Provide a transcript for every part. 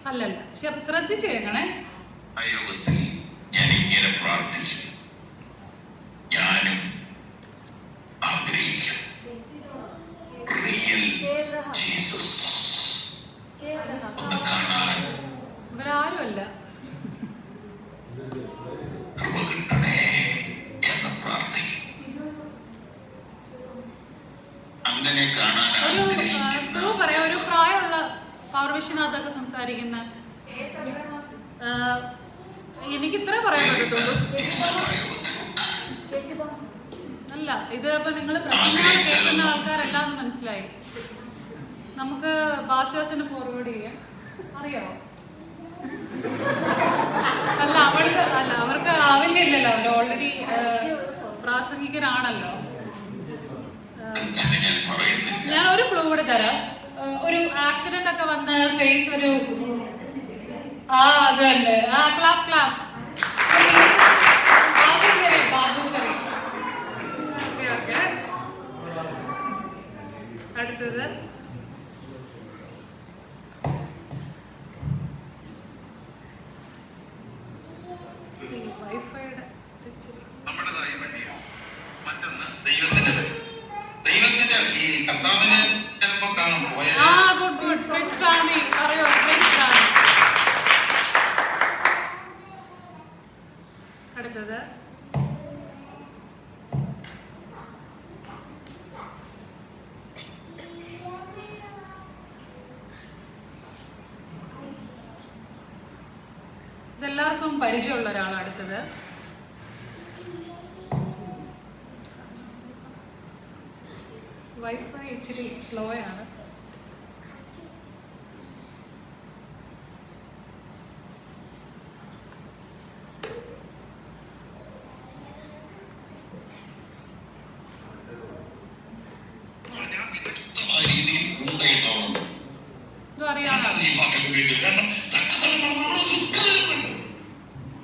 അല്ലല്ല, ശ്രദ്ധിച്ചു കേൾക്കണേ. യോഗത്തിൽ ഞാൻ ഇങ്ങനെ പ്രാർത്ഥിക്കും, ഞാനും ആഗ്രഹിക്കും റിയൽ ജീസസ് ഒന്ന് കാണാൻ. ഇവരാരുമല്ല. കൃപ കിട്ടണേ എന്ന് പ്രാർത്ഥിക്കും. അങ്ങനെ കാണാൻ പറയാം. ഒരു പ്രായമുള്ള പവർ വിശ്വനാഥൊക്കെ സംസാരിക്കുന്ന, എനിക്ക് ഇത്ര പറയാൻ പറ്റത്തുള്ളൂ. അല്ല, ഇത് ഇപ്പൊ നിങ്ങൾ പ്രശ്നങ്ങൾ കേൾക്കുന്ന ആൾക്കാരെല്ലാം മനസ്സിലായി. നമുക്ക് ബാസ്യാസിന് ഫോർവേഡ് ചെയ്യാം. അറിയാമോ? അല്ല, അവർക്ക് ആവശ്യമില്ലല്ലോ, അവർ ഓൾറെഡി പ്രാസംഗികരാണല്ലോ. ഞാൻ ഒരു ക്ലൂ കൂടെ തരാം. ഒരു ആക്സിഡന്റ് ഒക്കെ വന്ന് ഫേസ് ഒരു അത് തന്നെ. Clap clap. ബാബുച്ചെറി. ഓക്കെ. അടുത്തത് വൈഫൈയുടെ മറ്റൊന്ന് ദൈവത്തിന്റെ ഈ കർത്താവിന് ചിലപ്പോ കാണും. Good friends family. അറിയോ? Friends family. അടുത്തത് ഇതെല്ലാവർക്കും പരിചയമുള്ള ഒരാളാണ്. അടുത്തത് വൈഫൈ ഇച്ചിരി സ്ലോ ആണ്.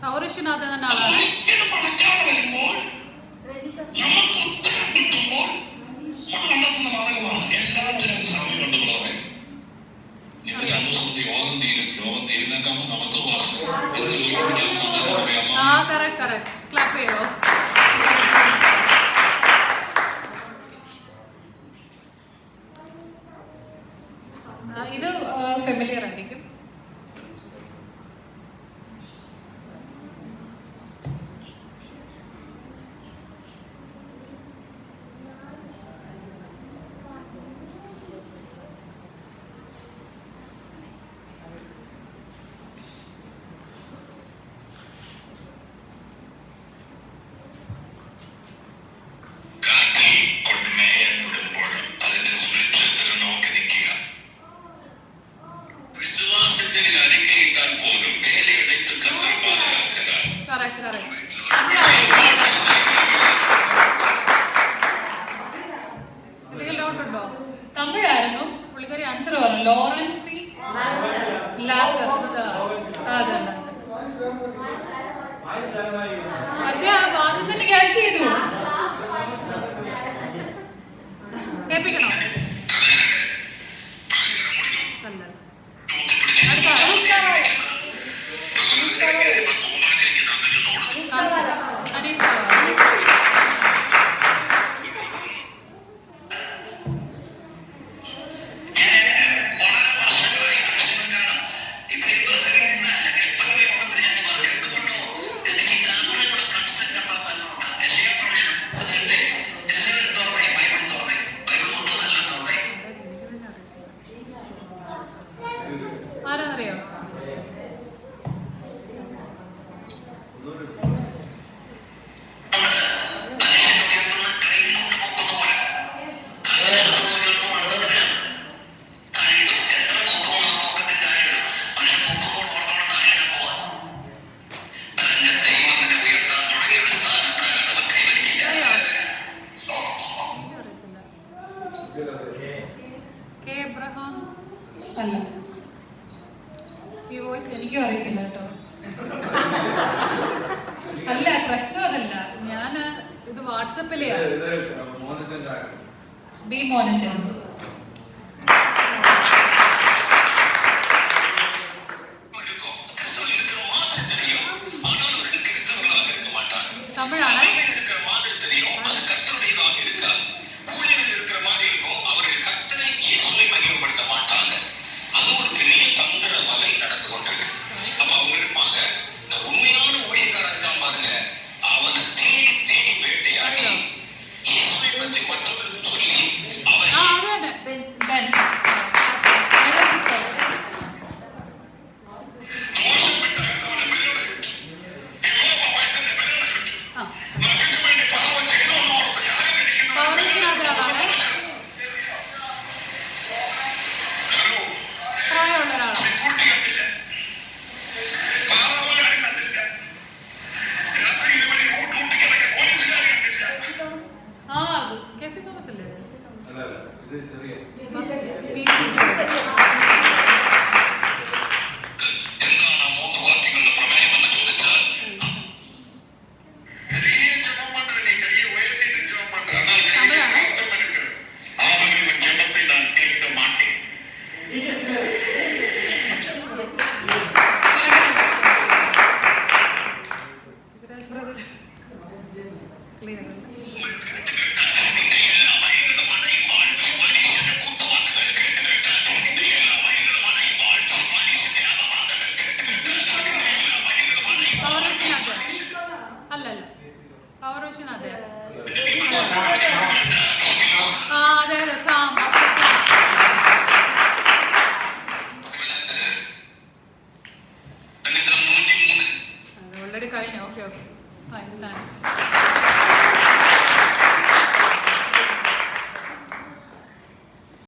പൗരുഷനാഥ തന്നെ ആളാണ്. കറക്റ്റ്. ക്ലാപ്പ് ചെയ്യോ? ഇത് ഫെമിലിയർ ആയിരിക്കും. ഇതിലോട്ടുണ്ടോ? തമിഴായിരുന്നു. പുള്ളിക്കാരി ആൻസർ പറഞ്ഞു. ലോറൻസി ലാസറസ്. അതെ. പക്ഷെ ആദ്യം തന്നെ ക്യാച്ച് ചെയ്തു. കേൾപ്പിക്കണോ? ആരാന്നറിയോ? എബ്രഹാം അല്ല. ഈ വോയിസ് എനിക്കും അറിയത്തില്ല കേട്ടോ. അല്ല, പ്രശ്നം അതല്ല. ഞാൻ ഇത് വാട്സപ്പിലെയാണ്. ബി മോനച്ചൻ.